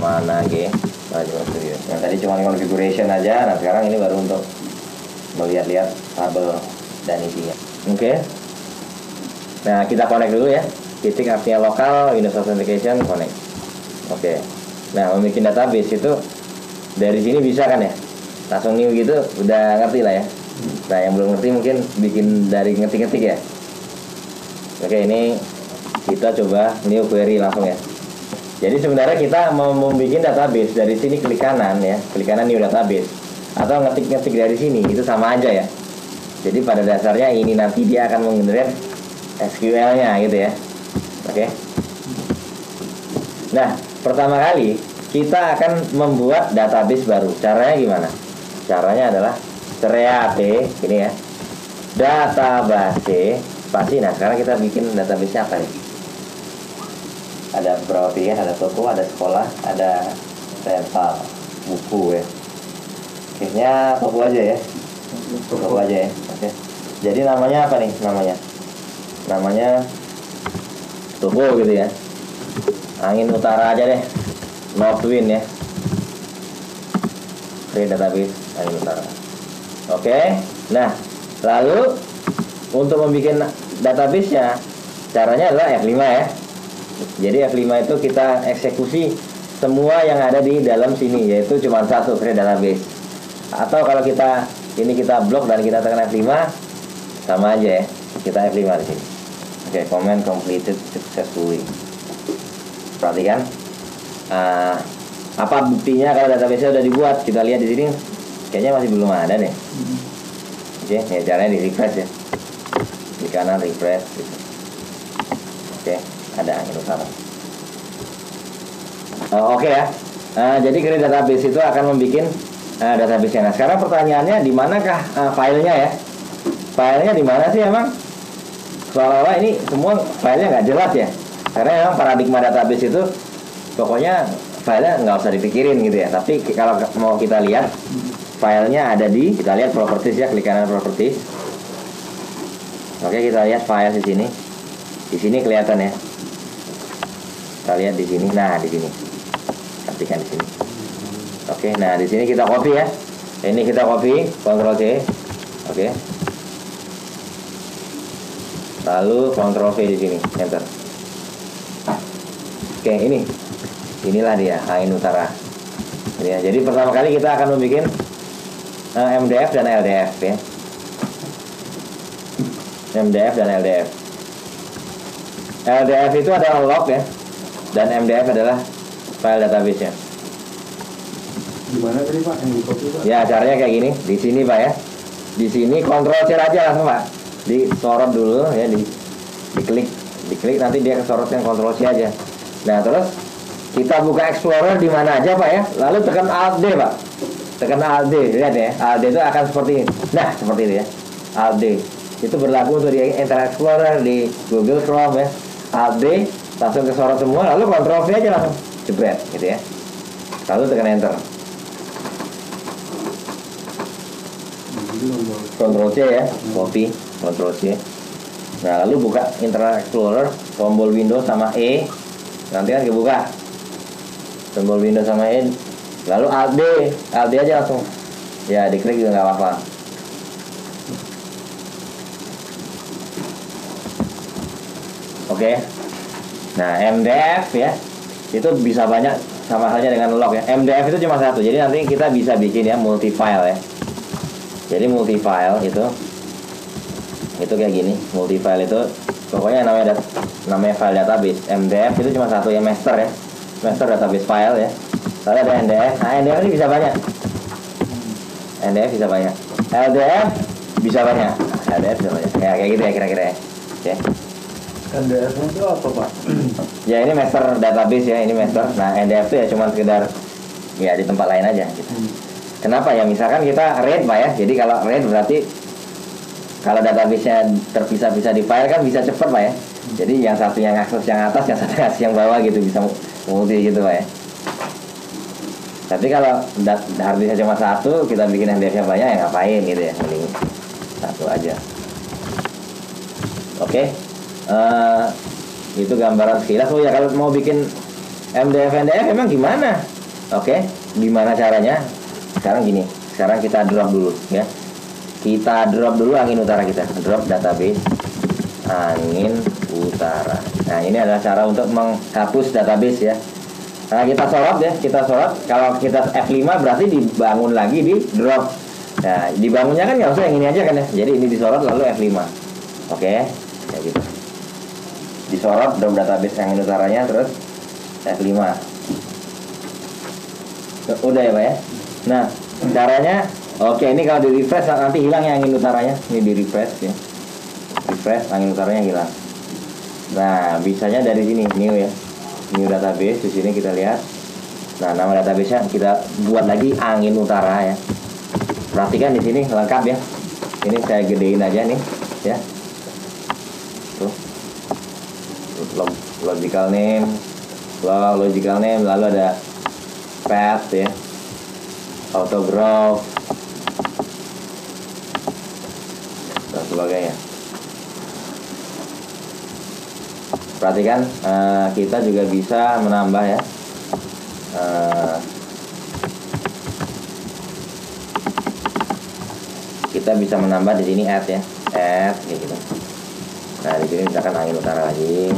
mana G Visual Studio. Yang tadi cuma configuration aja. Nah sekarang ini baru untuk melihat-lihat tabel dan isinya. Oke. Nah kita connect dulu ya. Titik artinya lokal, Windows Authentication, connect. Oke. Nah membuat database itu dari sini bisa kan ya? Langsung new gitu, udah ngerti lah ya. Nah yang belum ngerti mungkin bikin dari ngetik-ngetik ya. Oke, ini kita coba new query langsung ya. Jadi sebenarnya kita mau membuat database, dari sini klik kanan ya, klik kanan new database, atau ngetik-ngetik dari sini, itu sama aja ya. Jadi pada dasarnya ini nanti dia akan menggenerate SQL-nya gitu ya. Oke. Nah pertama kali kita akan membuat database baru. Caranya gimana? Caranya adalah create ini ya, database pasti. Nah sekarang kita bikin database apa nih? Ada beberapa pilihan, ada toko, ada sekolah, ada rental buku ya. Kayaknya toko aja ya, toko aja ya. Oke. Jadi namanya apa nih? Namanya toko gitu ya. Angin utara aja deh, Northwind ya. Create database angin utara. Oke. Nah lalu untuk membuat database-nya, caranya adalah F5 ya. Jadi F5 itu kita eksekusi semua yang ada di dalam sini, yaitu cuma satu, create database. Atau kalau kita blok dan kita tekan F5, sama aja ya, kita F5 di sini. Oke, command completed successfully. Perhatikan, apa buktinya kalau database-nya udah dibuat? Kita lihat di sini, kayaknya masih belum ada deh. Oke, ya caranya di refresh ya, di kanan refresh gitu. Oke, ada angin utara. Oke ya. Jadi create database itu akan membuat database-nya. Nah, sekarang pertanyaannya di manakah filenya ya? Filenya di mana sih emang? Seolah-olah ini semua filenya nggak jelas ya. Karena memang paradigma database itu pokoknya filenya nggak usah dipikirin gitu ya. Tapi kalau mau kita lihat filenya ada di, kita lihat properties ya, klik kanan properties. Oke, kita lihat file di sini. Di sini kelihatan ya. Kita lihat di sini. Nah, di sini. Perhatikan di sini. Oke, nah di sini kita copy ya. Ini kita copy, Ctrl C. Oke. Lalu Ctrl V di sini, enter. Oke, ini. Inilah dia, angin utara. Ini ya. Jadi pertama kali kita akan membuat MDF dan LDF ya. MDF dan LDF. LDF itu adalah log ya, dan MDF adalah file database-nya. Gimana tadi Pak yang di copy Pak? Ya caranya kayak gini, di sini Pak ya. Di sini Ctrl C aja langsung Pak. Disorot dulu ya, diklik nanti dia kesorotkan Ctrl C aja. Nah terus kita buka Explorer di mana aja Pak ya. Lalu tekan Alt D Pak. Tekan Alt D, lihat ya. Alt D itu akan seperti ini. Nah seperti ini ya. Alt D itu berlaku untuk di Internet Explorer, di Google Chrome ya. Alt D langsung kesorot semua, lalu Ctrl V aja langsung jebret gitu ya. Lalu tekan Enter. Ctrl C ya, copy, Ctrl C. Nah lalu buka Internet Explorer, tombol Windows sama E, nanti kan kebuka tombol Windows sama E, lalu Alt D aja langsung. Ya diklik juga nggak apa-apa. Oke. Nah MDF ya, itu bisa banyak, sama halnya dengan log ya. MDF itu cuma satu, jadi nanti kita bisa bikin ya multi file ya. Jadi multi file itu kayak gini. Multi file itu pokoknya namanya file database. MDF itu cuma satu ya, master ya, master database file ya. Lalu ada NDF. Nah NDF ini bisa banyak. NDF bisa banyak. LDF bisa banyak. LDF bisa banyak. Ya kayak gitu ya kira-kira ya. Oke. NDF-nya itu apa Pak? Ya ini master database ya, ini master. Nah NDF itu ya cuma sekedar ya di tempat lain aja gitu. Kenapa ya? Misalkan kita RAID Pak ya. Jadi kalau RAID berarti kalau database-nya terpisah-pisah di file kan bisa cepat Pak ya. Jadi yang satu yang akses yang atas, yang satu akses yang bawah gitu, bisa multi gitu Pak ya. Tapi kalau harddisknya cuma satu, kita bikin NDF-nya banyak ya ngapain gitu ya. Mending satu aja. Oke. Itu gambaran sekilas. Oh ya kalau mau bikin MDF emang gimana? Oke, gimana caranya? Sekarang gini, sekarang kita drop dulu ya. Kita drop dulu angin utara kita, drop database angin utara. Nah, ini adalah cara untuk menghapus database ya. Nah, kita sorot ya, kita sorot. Kalau kita F5 berarti dibangun lagi di drop. Nah, dibangunnya kan nggak usah yang ini aja kan ya. Jadi ini disorot lalu F5. Oke, kayak gitu. Disorot drop database angin utaranya terus F5. Udah ya Pak ya. Nah, caranya oke, ini kalau di refresh nanti hilang ya angin utaranya. Ini di refresh ya. Refresh angin utaranya hilang. Nah, bisanya dari sini new ya. New database di sini kita lihat. Nah, nama database-nya kita buat lagi angin utara ya. Perhatikan di sini lengkap ya. Ini saya gedein aja nih ya. Tuh. Logical name. Logical name lalu ada path ya. Autograph dan sebagainya. Perhatikan kita juga bisa menambah ya. Kita bisa menambah di sini add ya, add kayak gitu. Nah di sini misalkan angin utara lagi.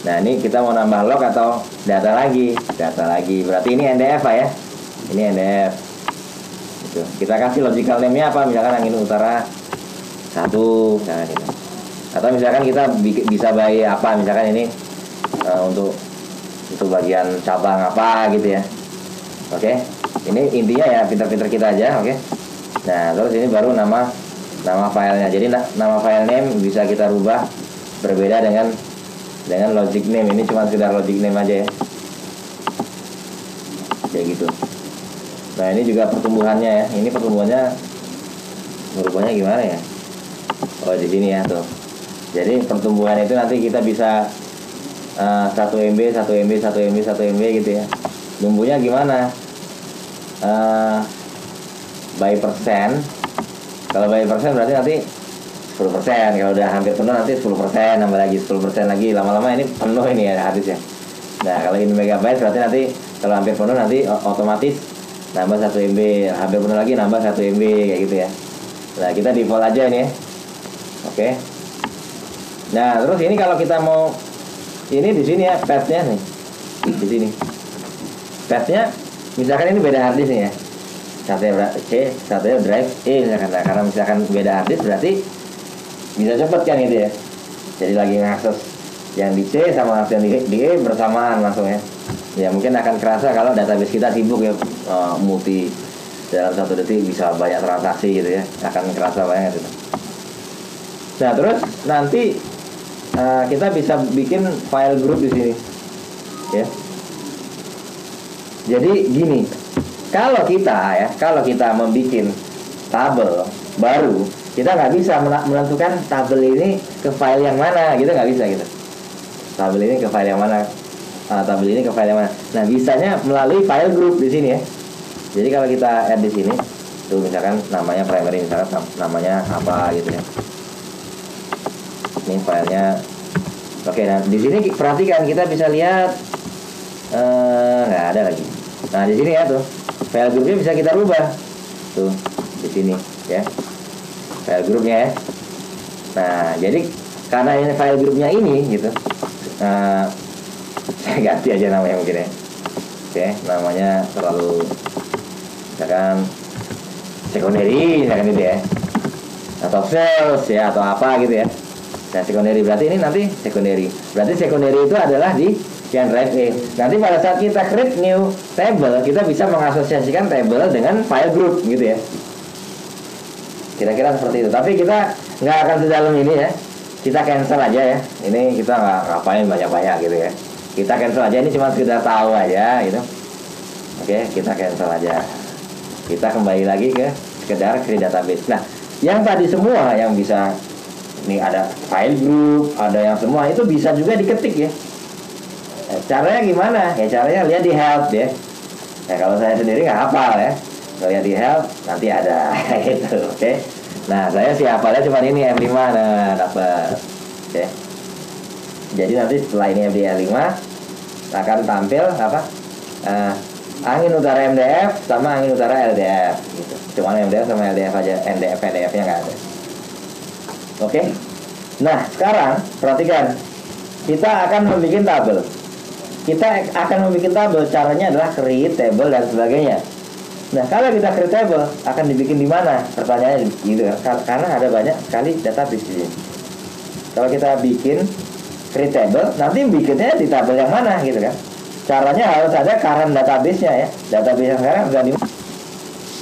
Nah ini kita mau nambah log atau data lagi, berarti ini NDF Pak ya, ini NDF. Gitu. Kita kasih logical name-nya apa, misalkan angin utara 1, misalkan gitu. Atau misalkan kita bisa buy apa, misalkan ini untuk bagian cabang apa gitu ya. Oke, ini intinya ya pinter-pinter kita aja, oke. Nah terus ini baru nama filenya. Jadi nama file name bisa kita rubah berbeda dengan logic name. Ini cuma sekedar logic name aja ya, kayak gitu. Nah ini juga pertumbuhannya ya. Ini pertumbuhannya merubahnya gimana ya? Oh di sini ya tuh. Jadi pertumbuhan itu nanti kita bisa 1 MB, 1 MB, 1 MB, 1 MB gitu ya. Numbuhnya gimana? By persen. Kalau by persen berarti nanti 10%. Kalau udah hampir penuh nanti 10%, nambah lagi 10% lagi. Lama-lama ini penuh ini ya hadisnya. Nah kalau ini megabyte berarti nanti kalau hampir penuh nanti otomatis nambah 1 MB. Hampir penuh lagi nambah 1 MB kayak gitu ya. Nah kita default aja ini ya. Oke. Nah terus ini kalau kita mau ini di sini ya path-nya nih. Di sini. Path-nya misalkan ini beda harddisk nih ya. Satunya C, satunya drive E misalkan. Nah, karena misalkan beda harddisk berarti bisa cepet kan itu ya. Jadi lagi ngakses yang di C sama yang di E bersamaan langsung ya. Ya mungkin akan kerasa kalau database kita sibuk ya, multi dalam 1 detik bisa banyak transaksi gitu ya. Akan kerasa banget itu. Nah terus nanti kita bisa bikin file group di sini ya. Jadi gini, kalau kita membuat tabel baru, kita nggak bisa menentukan tabel ini ke file yang mana, gitu nggak bisa gitu. Tabel ini ke file yang mana, tabel ini ke file yang mana. Nah bisanya melalui file group di sini ya. Jadi kalau kita add di sini, tuh misalkan namanya primary, misalkan namanya apa gitu ya. Ini filenya. Oke, nah di sini perhatikan kita bisa lihat nggak ada lagi. Nah di sini ya tuh file grupnya bisa kita rubah tuh di sini ya, file grupnya ya. Nah jadi karena ini file grupnya ini gitu, saya ganti aja namanya mungkin ya. Oke, namanya terlalu misalkan secondary misalkan gitu ya, atau sales ya atau apa gitu ya. Nah secondary berarti ini nanti secondary. Berarti secondary itu adalah di yang drive E. Nanti pada saat kita create new table, kita bisa mengasosiasikan table dengan file group gitu ya. Kira-kira seperti itu. Tapi kita nggak akan sedalam ini ya. Kita cancel aja ya. Ini kita nggak ngapain banyak-banyak gitu ya. Kita cancel aja, ini cuma sekedar tahu aja gitu. Oke, kita cancel aja. Kita kembali lagi ke sekedar create database. Nah, yang tadi semua yang bisa, ini ada file group, ada yang semua itu bisa juga diketik ya. Caranya gimana? Ya caranya lihat di help ya. Nah kalau saya sendiri nggak hafal ya. Kalau lihat di help nanti ada gitu, oke. Nah saya sih hafalnya cuma ini F5, nah dapat. Oke. Jadi nanti setelah ini FDL5 akan tampil apa? Angin utara MDF sama angin utara LDF gitu. Cuma MDF sama LDF aja, NDF-nya nggak ada. Oke. Nah, sekarang perhatikan. Kita akan membuat tabel. Kita akan membuat tabel, caranya adalah create table dan sebagainya. Nah, kalau kita create table akan dibikin di mana? Pertanyaannya gitu kan. Karena ada banyak sekali database di sini. Kalau kita bikin create table, nanti bikinnya di tabel yang mana gitu kan. Caranya harus ada current database-nya ya. Database yang sekarang sudah di